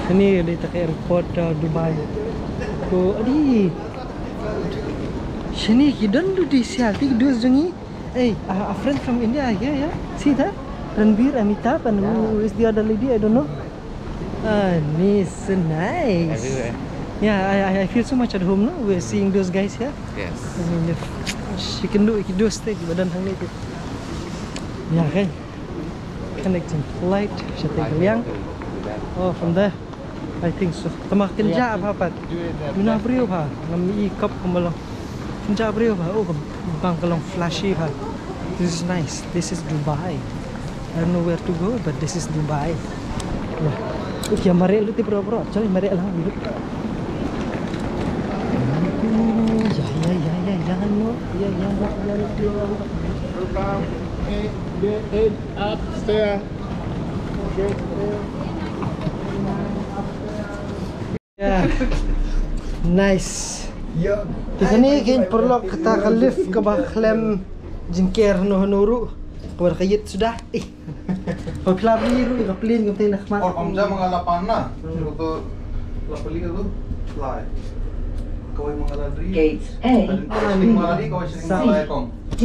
Ini kita ke airport Dubai. Ko adi. Sini kidan du di sialti dus jungi. Hey, a friend from India here, yeah. See that? Ranbir, Amitabh, and who is the other lady? I don't know. Nice, nice. Everywhere. Yeah, I feel so much at home, no? We're seeing those guys here. Yes. I mean, if she can do stay badan hang itu. Ya kan? Connecting flight, saya tinggal yang. Oh, from there. I think so. Tama kerja apa? Mina brio ba? Ngami cup kemalang. Kerja brio ba? Oh, bang kalong flashy ba? This is nice. This is Dubai. I don't know where to go, but this is Dubai. Ya. Okay, mari lu ti bro. Cari mari lang dulu. Get upstairs. Yeah. Nice. Di sini kan perlu kita kelif ke baklem jengker nuru kabar kayit sudah. Pagla biru kaplin ng tayo nakmat. और हमजा मंगला पाना तो लपली का तो लाए कोई मंगला Dree Gates A, Mangla ड्री कोई सिंगल लाए कौन D,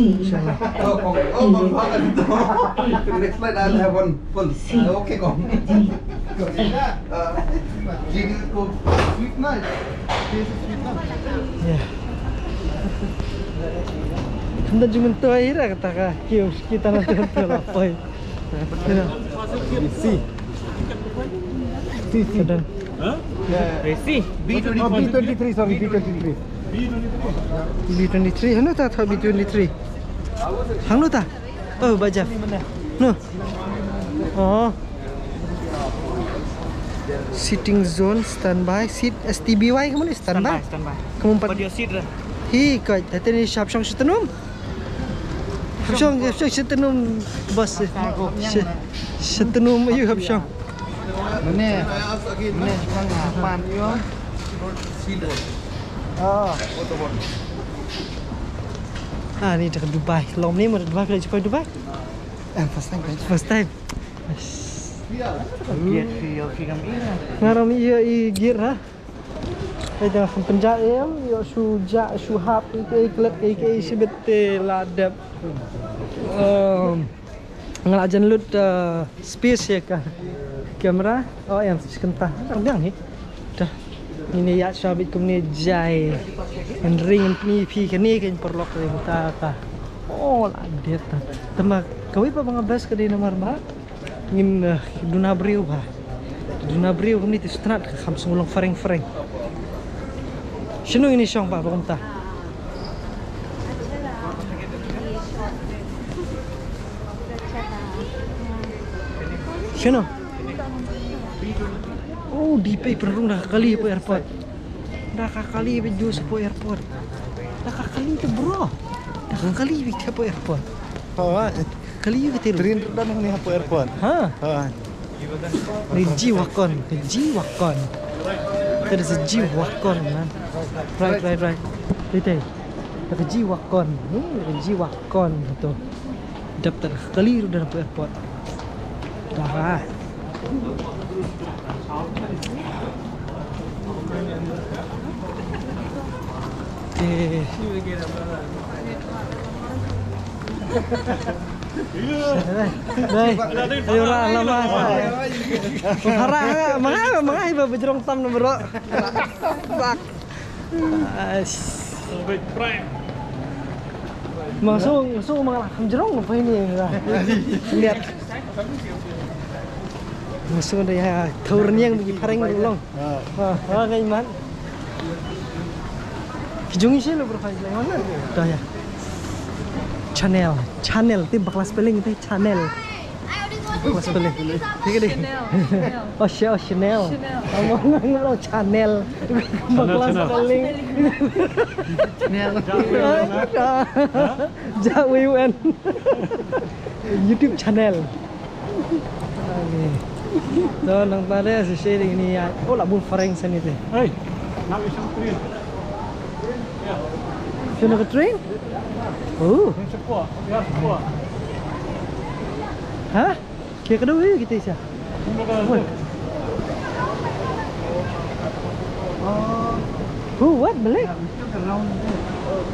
oh कौन oh भाग तो next slide I'll have one full okay कौन जी को स्वीट ना Yeah. Kanda jumen to ira kata ka kiyo kita na to lapoy. Si. Sedang. Resi. B23 sorry B23. B23 ano ta B23? Hang ta? Oh bajaf. No. Oh. Sitting zone standby seat STBY kamu ni standby. Kamu empat. Dia seat dah. Hi kau tadi ni siap siang setenum. Siang setenum bos. Setenum ayu siap siang. Mana pan yo. Ni dekat Dubai. Lom ni mau Dubai ke Dubai? First time. Dia feel kami ni. Ngaram iya gear ha. Ida penjat yo suja suhap itu iklat ke sibet ladap. Ngelajan lut space ya kan. Kamera oh yang sekentah. Ardiang ni. Dah. Ini ya sabit kumni jai. En ring ni pi kini kan perlok ring ta. Oh ladet. Tema kau pa bangabas ka di nomor ba? Ngin duna brio ba. Duna brio kumni tisnat kham sungulong fareng-fareng. Sino ini siyang pa pakunta? Sino? Oh, di pay perlu nakakali po airport. Nakakali video sa po airport. Nakakali ito bro. Nakakali video po airport. Kali kita train dah ni hapo airport Ha? ha Jiwakon. That is a Jiwakon, man. Right. Dito. Ada Jiwakon. Jiwakon itu. Daftar kali udah sampai airport. Dah. Okay. Đây, ayo ra lama. Harah, mga iba bejrong tam na bro. Fuck. Masuk mga lakam jerong apa ini? Lihat. Masuk ada ya turunnya yang bagi pareng ulong. Kayak man. Kijungi sih lo profile mana? Dah ya. Channel itu bakal spelling itu channel. Bakal spelling. Tiga deh. Oh Chanel. Ngomong channel. Bakal spelling. Jawiwan. YouTube channel. So nang pada sharing ini ya. Oh lah bun fareng sana itu. Hey, now we some train. Sino ke train? Oh. Sekolah, ya sekolah. Hah? Kaya kedua kita isa. what balik?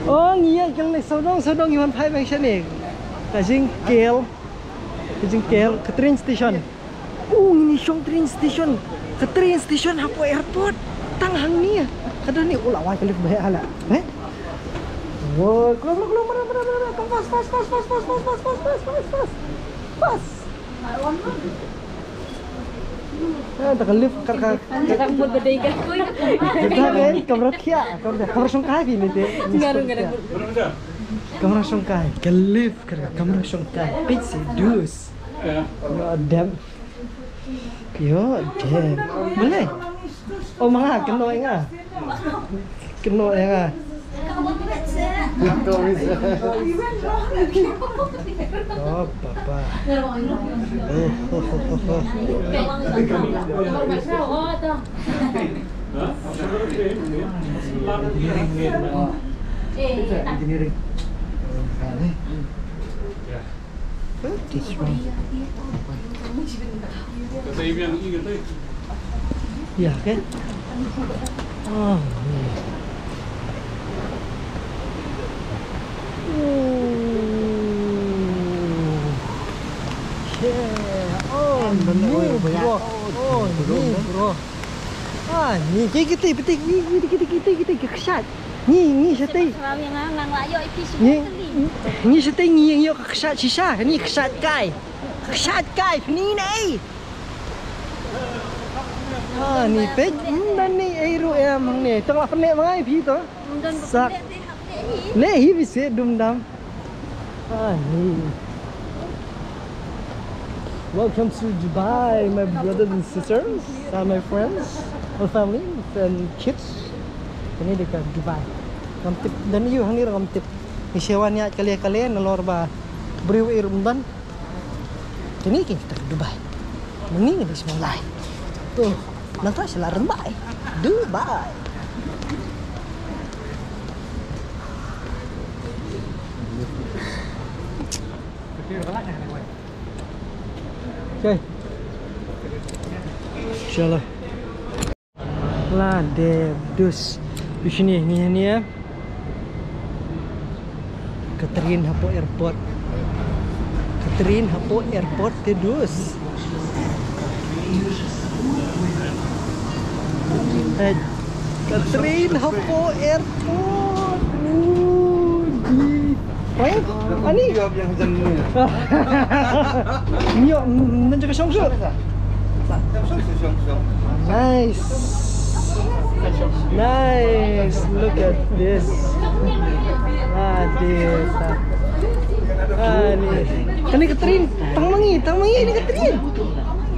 Oh ngiya kele sodong iwan pai bang sini. Kajing kel ke train station. Ini Shong train station. Ke train station Hapo airport. Tang hang ni. Kada ni ulah wai kelip bahaya ala. Wah, keluar. Pas. Tak kelip karena. Jarang buat bedaikan. Kita kan kamera kia, kamera songkai ni deh. Garung. Kamera songkai, kelip karena kamera songkai. Pizza dus. Yo damn. Boleh? Oh mana kena enggak? Kena enggak? Oh papa. Engineering. This one. Ya kan? Oh. Bro. Ni kita kesat. Ni setai. Ni setai ni yang kesat sisa. Ni kesat kai. Ni. Ni pet dan ni aero emang ni. Tengah penek mangai pi tu. Sak. Lehi bisa dum-dam. Ni. Welcome to Dubai, my brothers and sisters, and my friends, my family, and kids. Ini dekat Dubai. Kamtip dan iyo hangir kamtip. Isewannya kalian nalor ba beriwi rumdan. Ini kita ke Dubai. Ini di sebelah. Tuh, nanti selar Dubai. Okay. Insyaallah. Lah dus. Di sini ni ya. Catherine Hapo Airport. Dus. Catherine Hapo Airport. Right? Ani yang jenuh. Nyo nanti ke Songsu. Nice. Look at this. This. Ni. Kan ni Catherine. Tang mangi ni Catherine.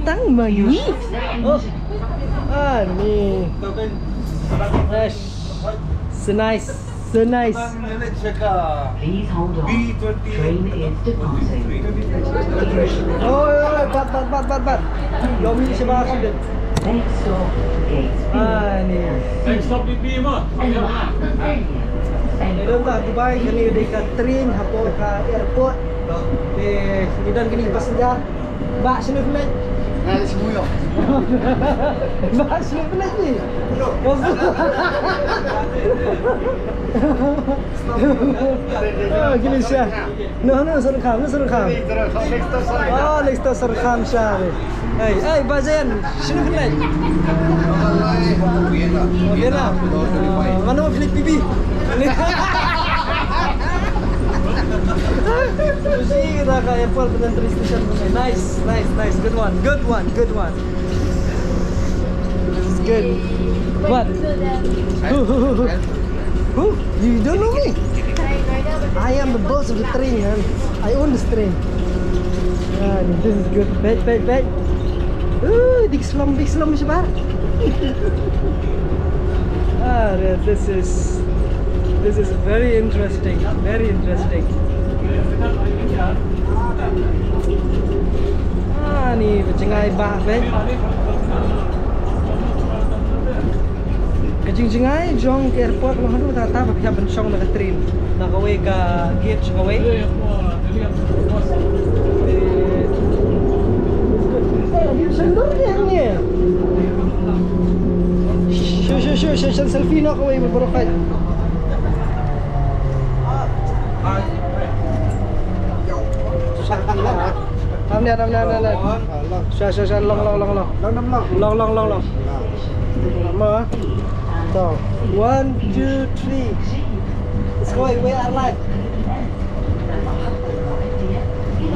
Tang mangi. Oh. Ni. So nice. Please hold on. Train is departing. Oh, bat. Yomi siapa accident? Next stop, gates B. Ni. Next stop di B mah. Dalam tak Dubai kini dekat train Hapo ke airport. Dan kini passenger. Bak sini flight. Nah, semua. Bak sini flight ni. Gini Syah. No, Serkham. Oh, next to Serkham Syah. Hey, Bazayan, sini flight. Vienna. Mana mau flight PB? Kita ke airport dengan train station. Nice. Good one. This is good. What? Who? You don't know me? I am the boss of the train, man. I own this train. This is good. Baik. Big slum siapa? This is very interesting. Ni pencengai bah baik. Kejing-jengai jong ke airport lo hanu tak tahu apa bencong nak train. Nak away ke gate away. Sendur ni. Session selfie na kaway berbarokay. Ram dia. Sya, long. Long. Lama. So, 1, 2, 3. Let's go. We are live.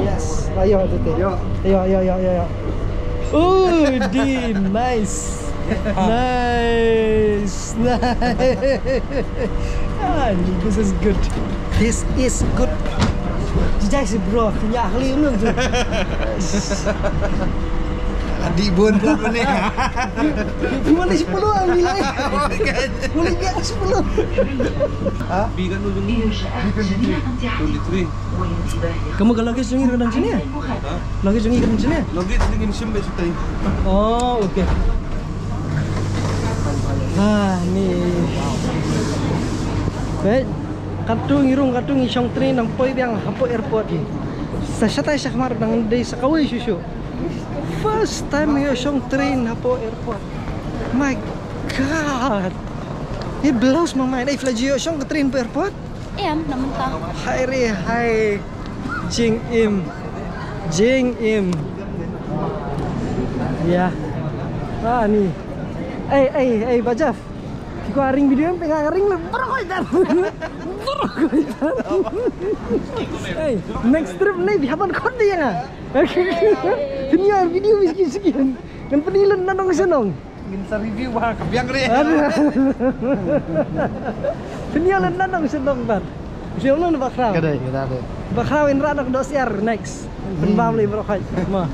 Yes. Ayo tu. Ayo. Oh, Dean, nice. Nice. This is good. Jijai si bro, punya ahli belum tu. Adik pun ni. Boleh 10 ambil. Boleh biar 10. Bigan dulu ni. Bigan 23. Kamu kalau lagi sungi kadang sini ya? Lagi sungi kadang sini ya? Lagi sedikit simbe sutai. Oh, okey. Ni. Baik. Katung isong train nang poi biang hapo airport ni. Sa syata syakmar nang day sa kaway susu. First time isong train hapo airport. My God. It blows my mind. Flagio isong train po airport. Em, naman ta. Hai. Jing Im. Ya. Ni. Bajaf. Kiko aring video yang pengen aring le. Hey, next trip ni bihapan kau dia ngah. Dunia video sekian. Kan penilan nanong senong. Minta review bah kebiang ni. Penilan nanong senong bar. Siapa nak bakal? Kedai kita ada. Bakal in ranak dosiar next. Penbam le berokaj. Ma.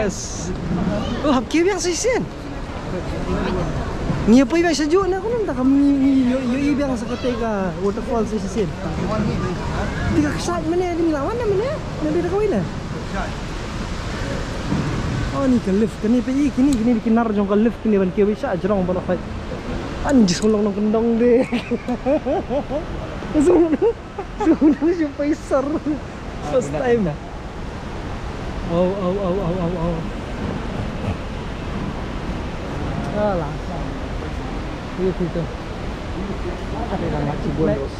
Yes. Oh, hab kiu yang sisian. Ni apa yang sejuk ni aku nak kami yo biang seketika waterfall sisian. Tiga kesat mana ni lawan mana? Nanti dah kawin lah. Oh ni ke lift kini pergi kini di kinar jong ke lift kini ban kiu bisa jerong bola fight. Anjis ulong kendong deh. Sudah siapa isar. First time. Oh. Alah. Itu. Ada nama Cibolos.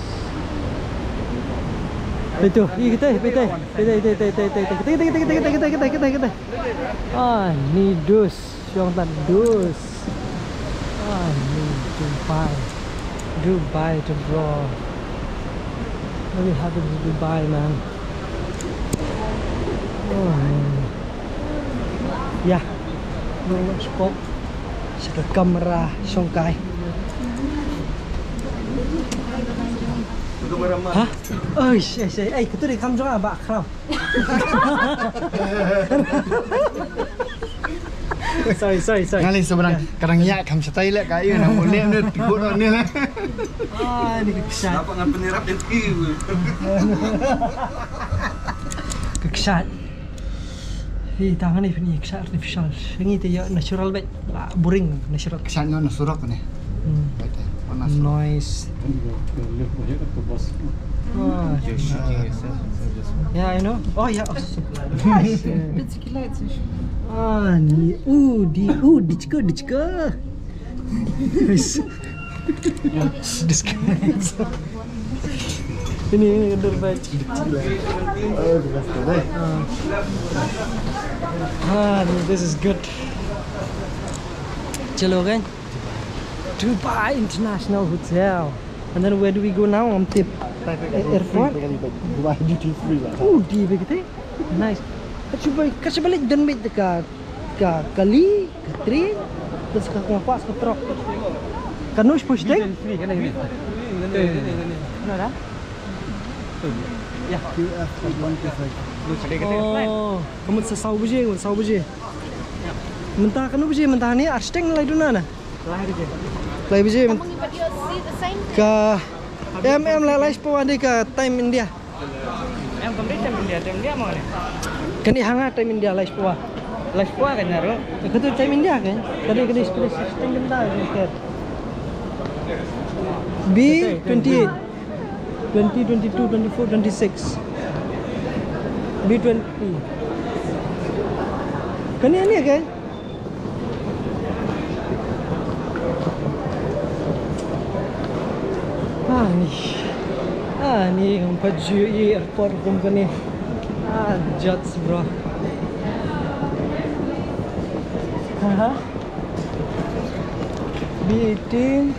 Betul. Kita. Ni dus, yang tak dus. Ni Dubai to bro. Really happy to Dubai, man. Ya. Spot. Saka kamera songkai. Hah? Oh, kita di kam jong abak kram. Sorry. Ngalih seberang kadang ya kam setai lek kayu nak boleh ni tikut ni lah. Ni keksat. Dapat dengan penyerap dan kiu. Keksat. Tangan ni punya keksat artificial. Ini tu ya natural baik. Boring natural. Kesannya nak surak ni. Noise. Yeah, I know. Oh yeah. Ni. Dicka. Ini terbaik. This is good. Chalo kan? Dubai International Hotel. And then where do we go now? Tip airport. Dubai duty free lah. Di begitu. Nice. Kasi balik dan balik dekat kali, ke train, terus ke kuapas ke truk. Kanus push deck. Free kan ini. Mana dah? Ya. Oh, kamu sesau buje. Mentah kanu buje, mentah ni arsitek nilai duna na. Lai buje. Kamu ngibet you see the sign? Ka lai po ande ka time India. Yang time India mau ni. Kan di hanga time India lai po. Kan naro. Itu time India kan? Kadang sistem benda kan. B28 20, 22, 24, 26 B20 Kan ni kan? Ni baju airport kum ni. Jets bro. B18,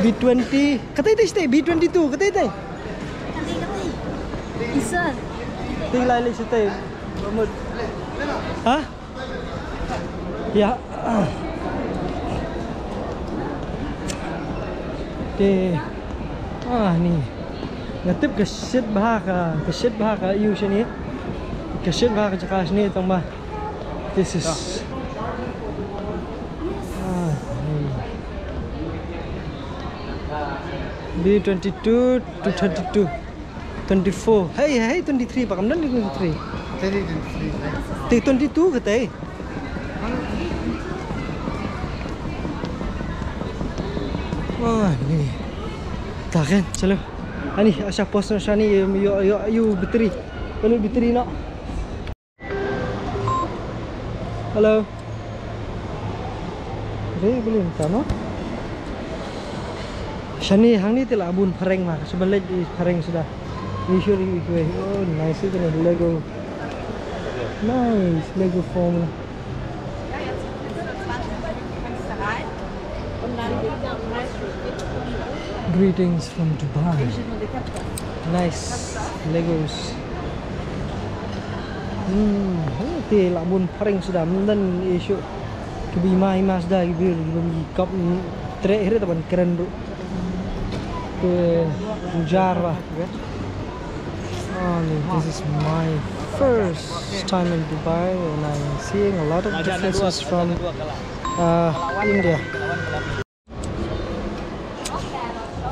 B20. Kata stay B22. Kata. Isan. Tinggal lagi stay. Hah? Ya. Okay. Ni. Ngatip ke shit bahaka you sini. Ke shit bahaka cakap sini tambah. This is B22 to 32 24. Hey 23 pak kamdan 23. Tadi 22 kata. Ni. Tak kan, chalo. Ani asya post ni you bateri. Kalau bateri nak. Hello. Boleh minta no? Shani hang ni telah abun pareng mah. Sebelah di pareng sudah. Usually oh nice itu Lego. Nice Lego form. Greetings from Dubai. Nice Legos. Telah abun pareng sudah. Dan isu kebima imas dah gibir kap terakhir teman keren tu. Ke Mujar lah. This is my first time in Dubai and I'm seeing a lot of differences from India.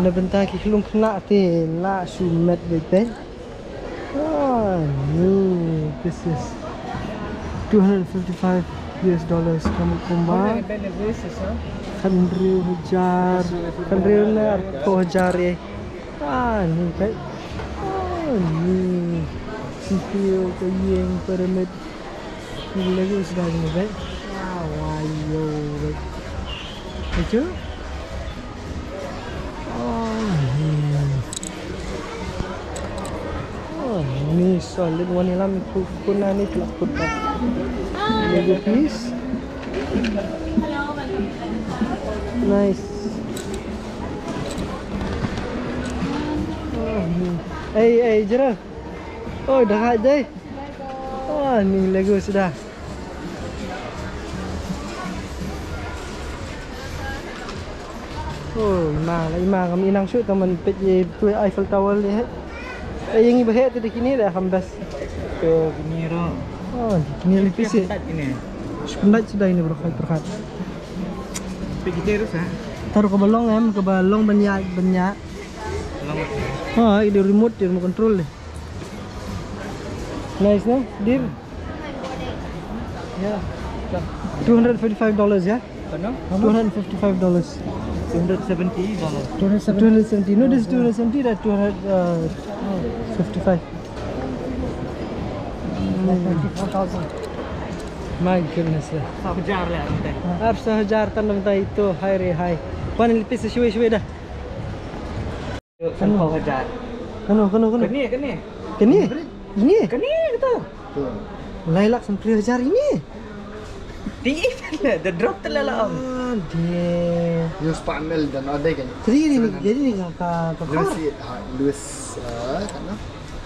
Nak bentar kelung kena te la sumet bete. This is $255 kamu kumbang. $100,000 $100,000 ni kan. Ni CPU kayeng pyramid ni lagi sudah ni kan. Wow betul. Ni solid one lah kuna ni telah putar. Lego piece. Nice. Hey Jera. Oh dah ada. Ni Lego sudah. Ima kami nang shoot teman pet tu Eiffel Tower ni. Yang ni bahaya tu kini dah hambas. ke gini ro. Ni lipis ni. Ini. Sebenarnya sudah ini berkat. Pergi kita terus Taruh ke balong ke balong banyak. Ini remote dia remote control ni. Nice no? Deal. Ya. $255 ya? Mana? $255. $270. 270. No, this is 270. That 255. 1,000. My goodness. Sehajar lah nanti. Harus sehajar tanam itu high. Mana lipis sesuai dah. Sampai hajar. Kano. Keni. Ini? Keni kata. Lailak sampai hajar ini. Tinggi lah. The drop terlalu. Dia. Use panel dan ada kan. Jadi ni kakak. Luis kan.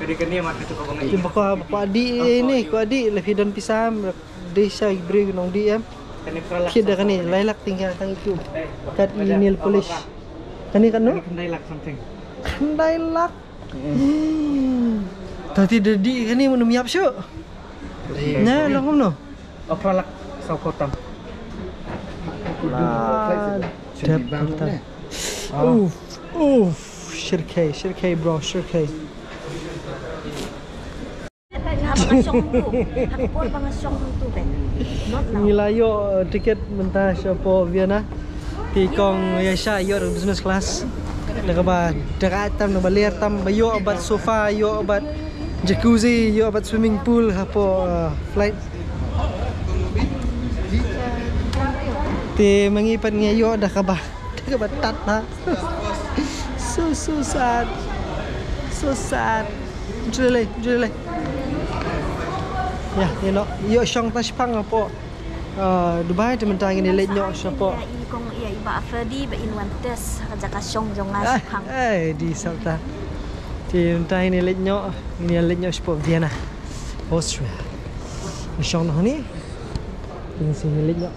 Keni macam tu kau Itu bapa adik ni, kau adik lebih dan pisam. Desa ibri nong dia. Kita kan ni lailak tinggal tang itu. Kat nail polish. Kani kan no? Lailak something. Lailak. Tadi dedi kan ni menum yap syuk. Nah, long no. Apralak saukotam. Shirkay bro, shirkay. Nilayo tiket mentah siapa Vienna di kong Yasha yo business class. Dekat tam balir tam bayo obat sofa, yo obat jacuzzi, yo obat swimming pool apa flight. Ti mengipan ngayo dah kabah. Tat ha. So sad. So sad. Julie. Ya, you know, yo syong ta Jepang apa? Dubai teman tang ini lek nyok siapa? I kong iba Freddy ba inwantes raja kasyong jong pang. Di salta. Thì tay này lên nhỏ, này lên nhỏ sport Vienna, Austria. Syong nó này, ini sini lên nhỏ.